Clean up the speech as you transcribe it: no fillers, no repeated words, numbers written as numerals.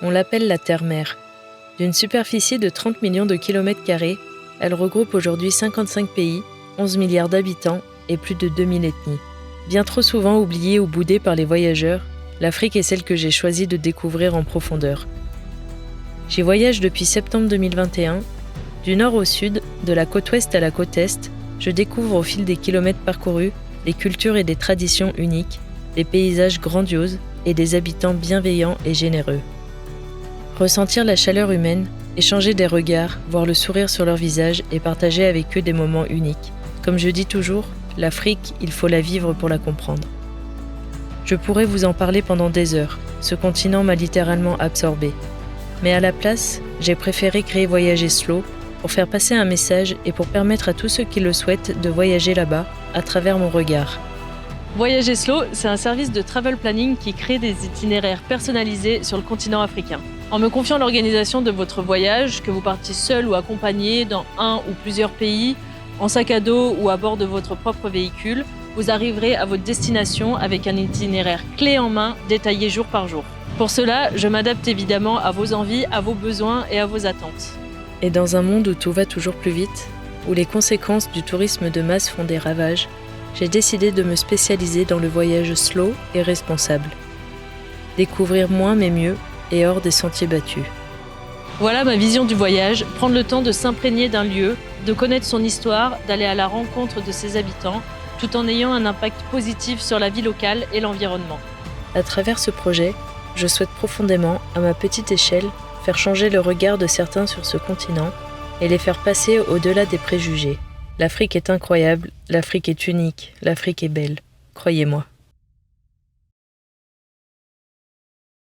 On l'appelle la Terre-Mère. D'une superficie de 30 millions de kilomètres carrés, elle regroupe aujourd'hui 55 pays, 11 milliards d'habitants et plus de 2000 ethnies. Bien trop souvent oubliée ou boudée par les voyageurs, l'Afrique est celle que j'ai choisi de découvrir en profondeur. J'y voyage depuis septembre 2021. Du nord au sud, de la côte ouest à la côte est, je découvre au fil des kilomètres parcourus des cultures et des traditions uniques, des paysages grandioses et des habitants bienveillants et généreux. Ressentir la chaleur humaine, échanger des regards, voir le sourire sur leur visage et partager avec eux des moments uniques. Comme je dis toujours, l'Afrique, il faut la vivre pour la comprendre. Je pourrais vous en parler pendant des heures, ce continent m'a littéralement absorbé. Mais à la place, j'ai préféré créer Voyager Slow pour faire passer un message et pour permettre à tous ceux qui le souhaitent de voyager là-bas à travers mon regard. Voyager Slow, c'est un service de travel planning qui crée des itinéraires personnalisés sur le continent africain. En me confiant l'organisation de votre voyage, que vous partiez seul ou accompagné dans un ou plusieurs pays, en sac à dos ou à bord de votre propre véhicule, vous arriverez à votre destination avec un itinéraire clé en main, détaillé jour par jour. Pour cela, je m'adapte évidemment à vos envies, à vos besoins et à vos attentes. Et dans un monde où tout va toujours plus vite, où les conséquences du tourisme de masse font des ravages, j'ai décidé de me spécialiser dans le voyage slow et responsable. Découvrir moins mais mieux et hors des sentiers battus. Voilà ma vision du voyage, prendre le temps de s'imprégner d'un lieu, de connaître son histoire, d'aller à la rencontre de ses habitants, tout en ayant un impact positif sur la vie locale et l'environnement. À travers ce projet, je souhaite profondément, à ma petite échelle, faire changer le regard de certains sur ce continent et les faire passer au-delà des préjugés. L'Afrique est incroyable, l'Afrique est unique, l'Afrique est belle, croyez-moi.